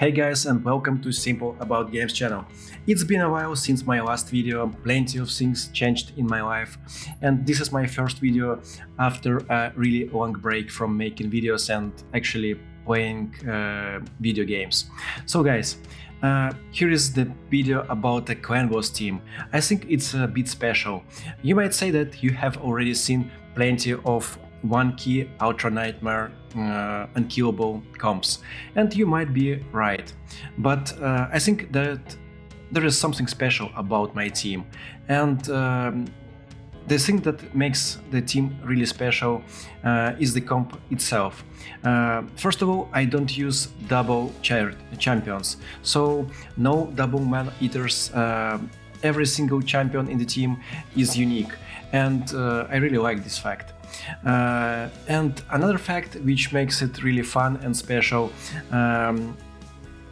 Hey guys, and welcome to Simple About Games channel. It's been a while since my last video, plenty of things changed in my life, and this is my first video after a really long break from making videos and actually playing video games. So guys, here is the video about the Clan Boss team. I think it's a bit special. You might say that you have already seen plenty of one key, Ultra Nightmare, unkillable comps, and you might be right, but I think that there is something special about my team, and the thing that makes the team really special is the comp itself. First of all, I don't use double champions, so no double man-eaters. Every single champion in the team is unique, and I really like this fact. And another fact which makes it really fun and special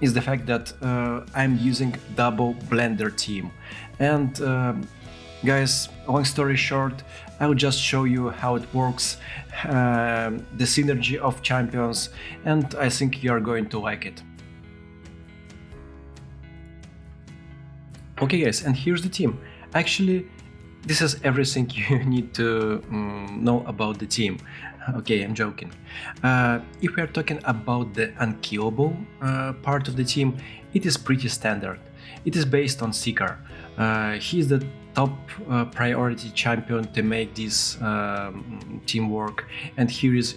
is the fact that I'm using 2xBlender team. And guys, long story short, I'll just show you how it works, the synergy of champions, and I think you are going to like it. Okay guys, and here's the team. Actually, this is everything you need to know about the team. Okay, I'm joking. If we are talking about the unkillable part of the team, it is pretty standard. It is based on Seeker. He is the top priority champion to make this team work, and he is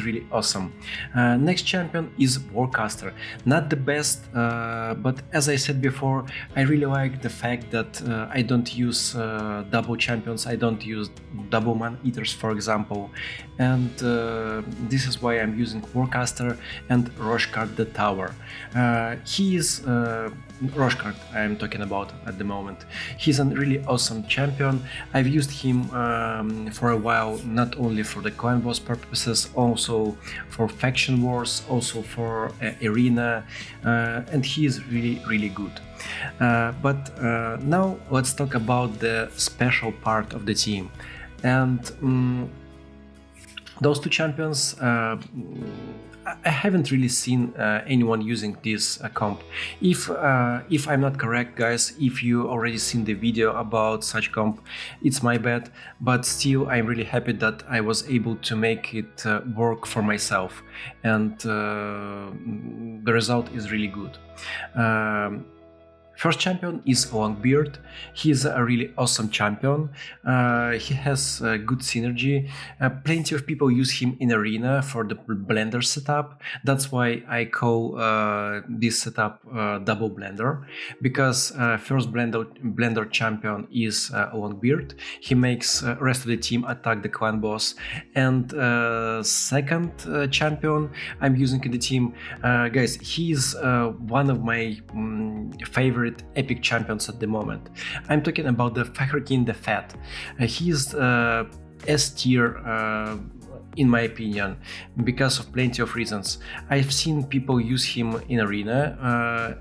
really awesome. Next champion is Warcaster. Not the best, but as I said before, I really like the fact that I don't use double champions, I don't use double man-eaters, for example, and this is why I'm using Warcaster and Roshcard the Tower. He is Roshcard I'm talking about at the moment. He's a really awesome champion. I've used him for a while, not only for the clan boss purposes, also for faction wars, also for arena, and he is really good. But now let's talk about the special part of the team, and those two champions, I haven't really seen anyone using this comp. If I'm not correct, guys, if you already seen the video about such comp, it's my bad, but still I'm really happy that I was able to make it work for myself, and the result is really good. First champion is Longbeard. He is a really awesome champion. He has good synergy. Plenty of people use him in arena for the blender setup. That's why I call this setup 2xBlender, because first blender champion is Longbeard. He makes rest of the team attack the clan boss, and second champion I'm using in the team, guys, he is one of my favorite epic champions at the moment. I'm talking about the Fahrakin the Fat. He is S tier in my opinion, because of plenty of reasons. I've seen people use him in arena,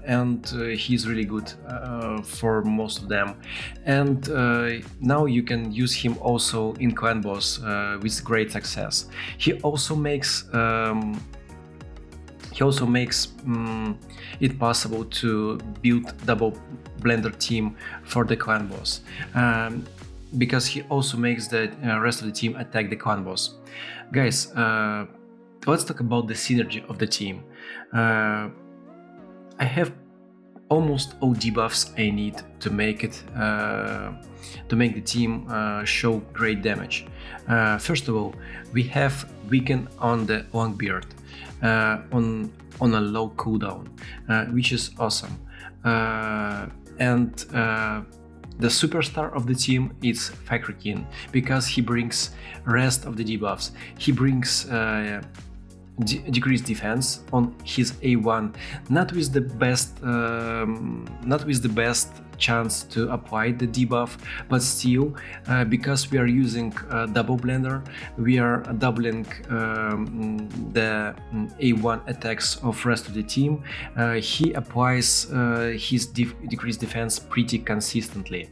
and he's really good for most of them. And now you can use him also in clan boss with great success. He also makes it possible to build 2xBlender team for the clan boss, because he also makes the rest of the team attack the clan boss. Guys, let's talk about the synergy of the team. I have almost all debuffs I need to make it to make the team show great damage. First of all, we have weaken on the Longbeard on a low cooldown, which is awesome. And the superstar of the team is Fahrakin, because he brings rest of the debuffs. He brings decreased defense on his A1, not with the best chance to apply the debuff, but still, because we are using 2xBlender, we are doubling the A1 attacks of rest of the team. He applies his decreased defense pretty consistently.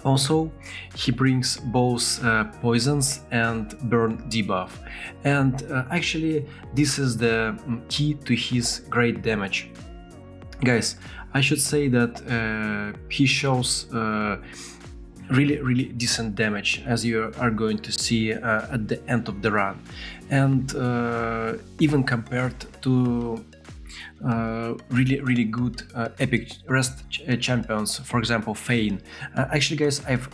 Also, he brings both poisons and burn debuff, and actually this is the key to his great damage. Guys, I should say that he shows really decent damage, as you are going to see at the end of the run, and even compared to really good epic rest champions, for example Fane. Actually guys, I've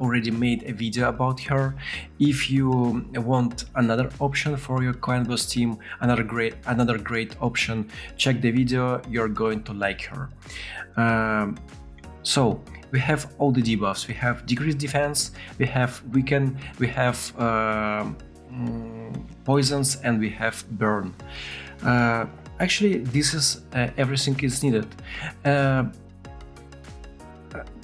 already made a video about her. If you want another option for your coin boss team, another great option, check the video, you're going to like her. So we have all the debuffs. We have decreased defense, we have weaken, we have poisons, and we have burn. Actually, this is everything is needed.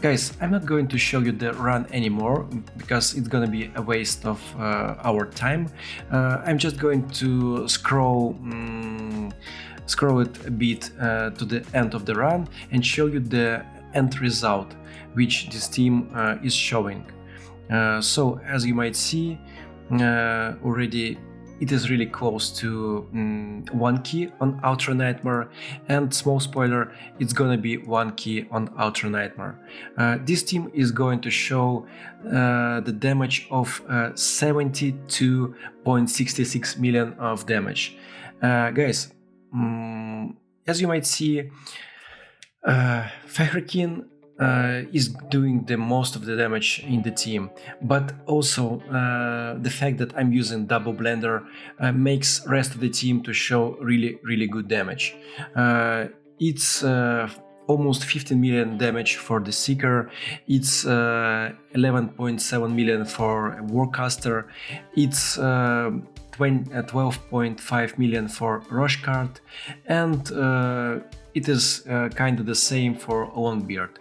Guys, I'm not going to show you the run anymore because it's gonna be a waste of our time. I'm just going to scroll it a bit to the end of the run and show you the end result which this team is showing. So as you might see, already it is really close to 1 key on Ultra Nightmare, and small spoiler, it's gonna be 1 key on Ultra Nightmare. This team is going to show the damage of 72.66 million of damage. Guys, as you might see, Fahrakin is doing the most of the damage in the team, but also the fact that I'm using 2xBlender makes rest of the team to show really good damage. It's almost 15 million damage for the Seeker, it's 11.7 million for Warcaster, it's 12.5 million for Roshcard, and it is kind of the same for Longbeard.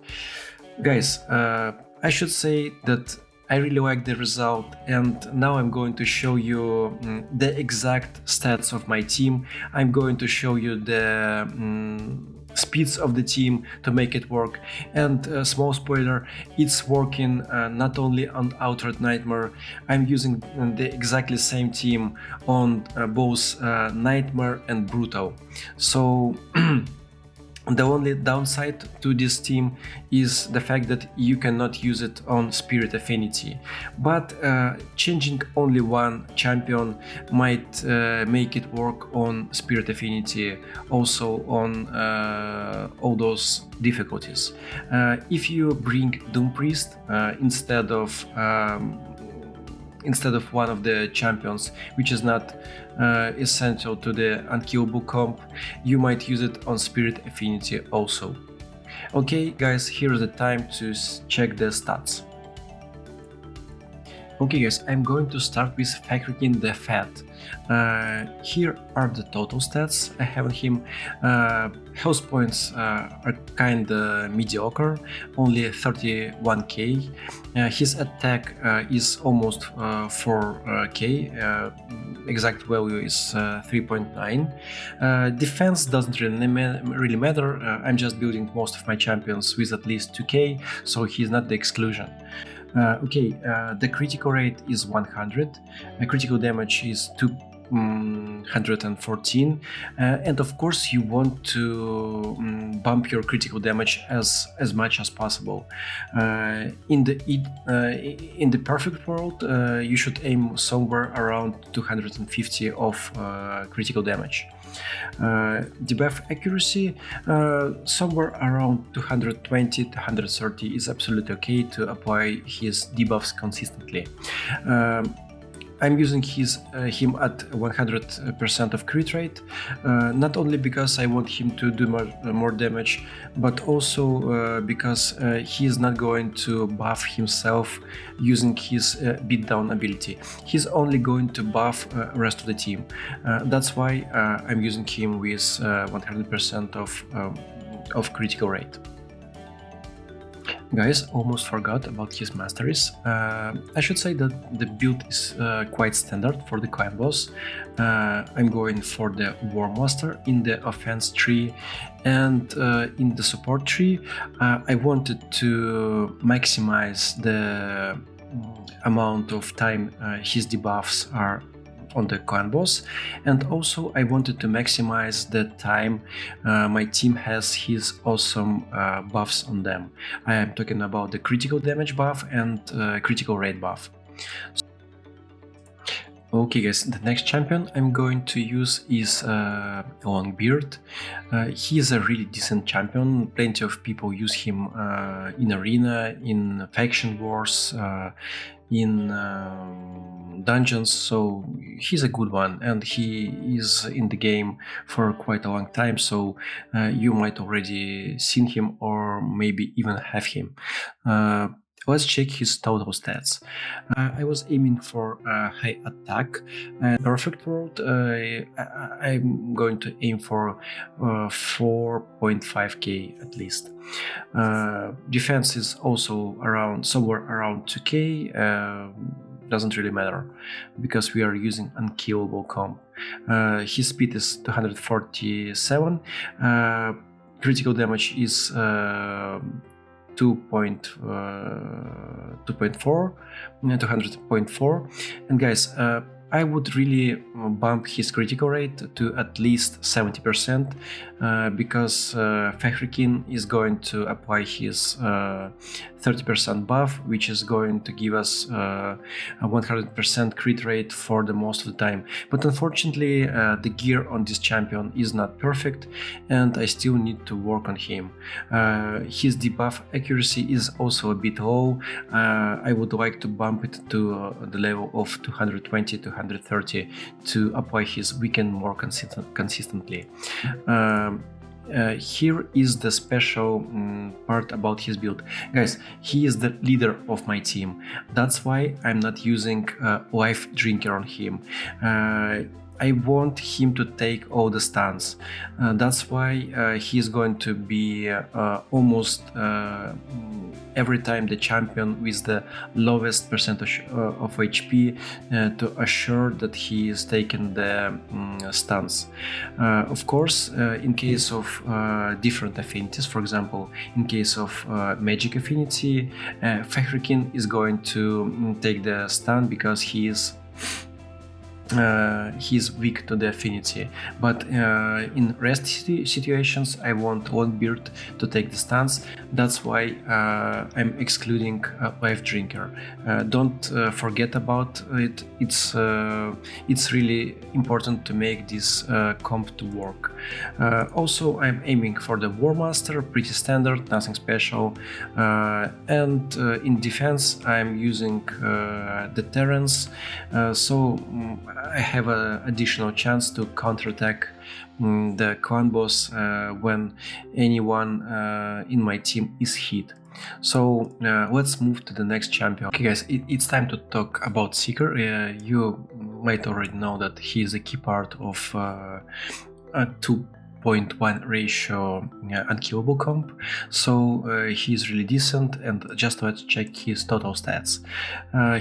Guys, I should say that I really like the result, and now I'm going to show you the exact stats of my team. I'm going to show you the speeds of the team to make it work, and small spoiler, it's working not only on Outer Nightmare. I'm using the exactly same team on both Nightmare and Brutal. So the only downside to this team is the fact that you cannot use it on Spirit Affinity, but changing only one champion might make it work on Spirit Affinity, also on all those difficulties. If you bring Doom Priest instead of one of the champions, which is not essential to the unkillable comp, you might use it on Spirit Affinity also. Okay guys, here's the time to check the stats. Okay guys, I'm going to start with Fahrakin the Fat. Here are the total stats I have on him. Health points are kinda mediocre, only 31k. His attack is almost 4k, exact value is 3.9. Defense doesn't really matter, I'm just building most of my champions with at least 2k, so he's not the exclusion. The critical rate is 100, critical damage is 214, and of course you want to bump your critical damage as much as possible. In the perfect world, you should aim somewhere around 250 of critical damage. Debuff accuracy, somewhere around 220 to 130 is absolutely okay to apply his debuffs consistently. I'm using him at 100% of crit rate, not only because I want him to do more damage, but also because he is not going to buff himself using his beatdown ability. He's only going to buff rest of the team. That's why I'm using him with 100% of critical rate. Guys, almost forgot about his masteries. I should say that the build is quite standard for the clan boss. I'm going for the Warcaster in the offense tree, and in the support tree I wanted to maximize the amount of time his debuffs are on the clan boss, and also I wanted to maximize the time my team has his awesome buffs on them. I am talking about the critical damage buff and critical rate buff. Okay guys, the next champion I'm going to use is Longbeard. He is a really decent champion. Plenty of people use him in arena, in faction wars, in dungeons, so he's a good one, and he is in the game for quite a long time, so you might already seen him or maybe even have him. Let's check his total stats. I was aiming for a high attack, and perfect world I'm going to aim for 4.5k at least. Defense is also around somewhere around 2k. Doesn't really matter because we are using unkillable comp. His speed is 247. Critical damage is 200.4, and guys, I would really bump his critical rate to at least 70% because Fahrakin is going to apply his 30% buff, which is going to give us a 100% crit rate for the most of the time. But unfortunately, the gear on this champion is not perfect, and I still need to work on him. His debuff accuracy is also a bit low. I would like to bump it to the level of 220 to 130 to apply his weaken more consistently. Here is the special part about his build. Guys, he is the leader of my team. That's why I'm not using Life Drinker on him. I want him to take all the stuns. That's why he's going to be almost every time the champion with the lowest percentage of HP to assure that he is taking the stuns. Of course, in case of different affinities, for example, in case of magic affinity, Fahrakin is going to take the stun because he's weak to the affinity, but in rest situations I want Longbeard to take the stance. That's why I'm excluding Life Drinker. Don't forget about it. It's really important to make this comp to work. Also, I'm aiming for the Warcaster, pretty standard, nothing special, and in defense I'm using the Terrans, so I have an additional chance to counterattack the clan boss when anyone in my team is hit. So let's move to the next champion. Okay guys, it's time to talk about Seeker. You might already know that he is a key part of a 2.1 ratio unkillable comp, so he's really decent, and just let's check his total stats.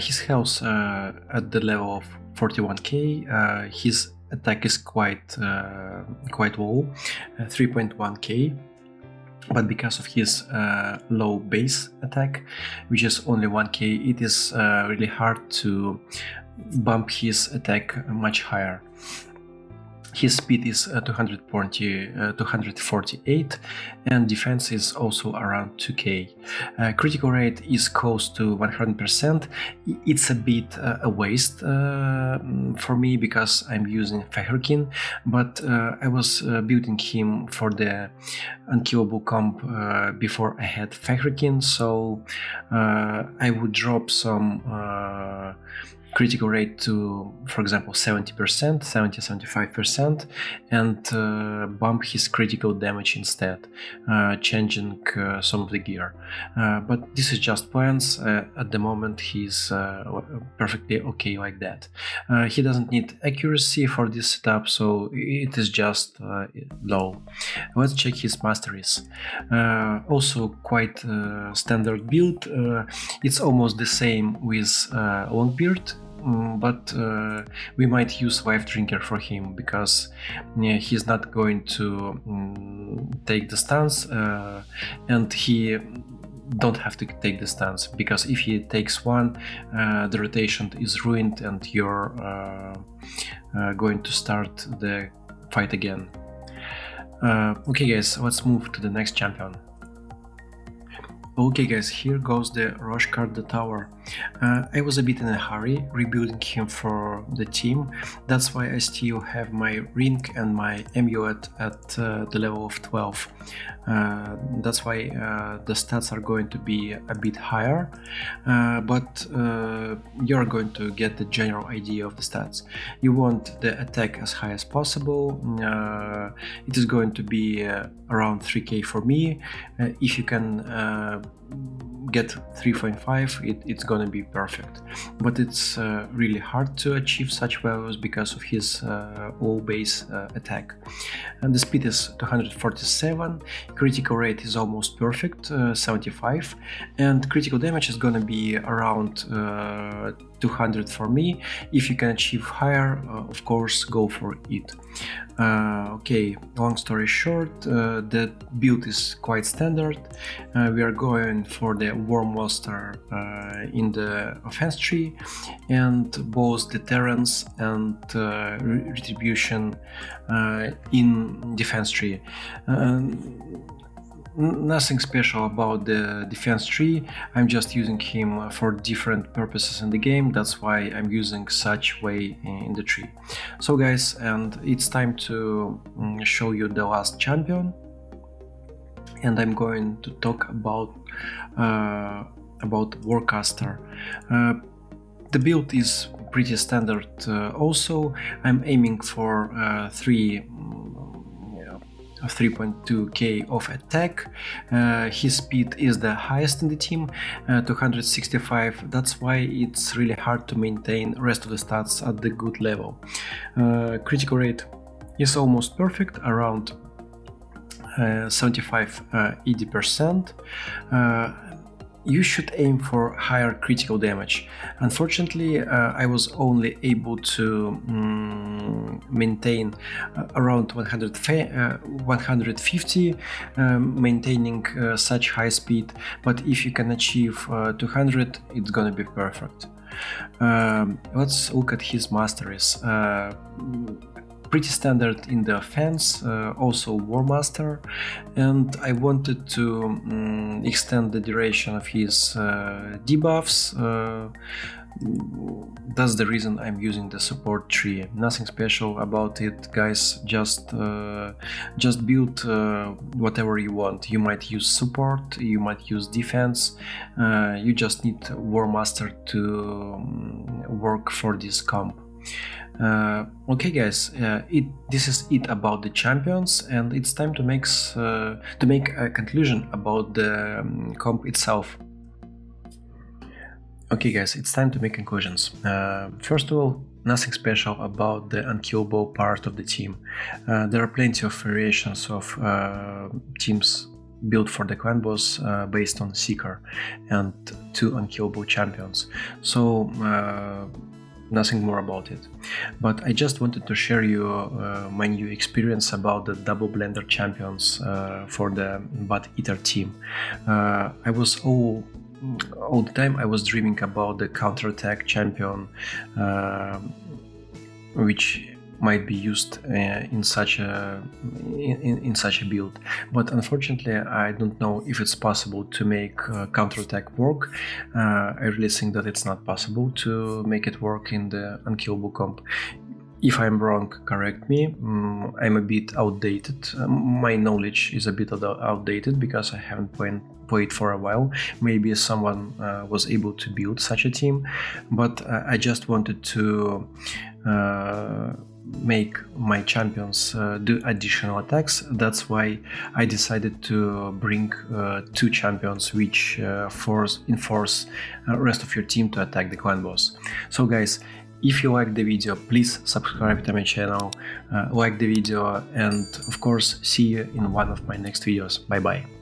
His health at the level of 41k, his attack is quite low, 3.1k, but because of his low base attack, which is only 1k, it is really hard to bump his attack much higher. His speed is 248, and defense is also around 2k. Critical rate is close to 100%. It's a bit a waste for me because I'm using Fahrakin, but I was building him for the unkillable comp before I had Fahrakin, so I would drop some critical rate to, for example, 70%, 70-75%, and bump his critical damage instead, changing some of the gear. But this is just plans. At the moment he's perfectly okay like that. He doesn't need accuracy for this setup, so it is just low. Let's check his masteries. Also quite standard build. It's almost the same with Longbeard, but we might use Life Drinker for him because he's not going to take the stance, and he don't have to take the stance, because if he takes one, the rotation is ruined and you're going to start the fight again. Okay guys, let's move to the next champion. Okay guys, here goes the Roshcard the Tower. I was a bit in a hurry rebuilding him for the team, that's why I still have my ring and my amulet at the level of 12. That's why the stats are going to be a bit higher, but you're going to get the general idea of the stats. You want the attack as high as possible. It is going to be around 3k for me. If you can get 3.5, it's gonna be perfect, but it's really hard to achieve such values because of his low base attack. And the speed is 247, critical rate is almost perfect, 75, and critical damage is gonna be around 200 for me. If you can achieve higher, of course, go for it. Okay, long story short, the build is quite standard. We are going for the Warcaster in the offense tree, and both deterrence and retribution in defense tree. Nothing special about the defense tree, I'm just using him for different purposes in the game, that's why I'm using such way in the tree. So guys, and it's time to show you the last champion, and I'm going to talk about Warcaster. The build is pretty standard also. I'm aiming for 3.2k of attack. His speed is the highest in the team, 265. That's why it's really hard to maintain rest of the stats at the good level. Critical rate is almost perfect, around 75-80%. You should aim for higher critical damage. Unfortunately, I was only able to maintain around 150, maintaining such high speed, but if you can achieve 200, it's gonna be perfect. Let's look at his masteries. Pretty standard in the offense, also Warcaster, and I wanted to extend the duration of his debuffs. That's the reason I'm using the support tree. Nothing special about it, guys. Just build whatever you want. You might use support, you might use defense. You just need Warcaster to work for this comp. Okay guys, this is it about the champions, and it's time to make a conclusion about the comp itself. Okay guys, it's time to make conclusions. First of all, nothing special about the unkillable part of the team. There are plenty of variations of teams built for the clan boss based on Seeker and 2 unkillable champions. So nothing more about it. But I just wanted to share you my new experience about the 2xBlender champions for the Bat Eater team. I was all the time I was dreaming about the counterattack champion, which might be used in such a build, but unfortunately I don't know if it's possible to make counterattack work. I really think that it's not possible to make it work in the unkillable comp. If I'm wrong, correct me. I'm a bit outdated. My knowledge is a bit outdated because I haven't played for a while. Maybe someone was able to build such a team, but I just wanted to make my champions do additional attacks. That's why I decided to bring 2 champions which enforce rest of your team to attack the clan boss. So guys, if you like the video, please subscribe to my channel, like the video, and of course see you in one of my next videos. Bye bye.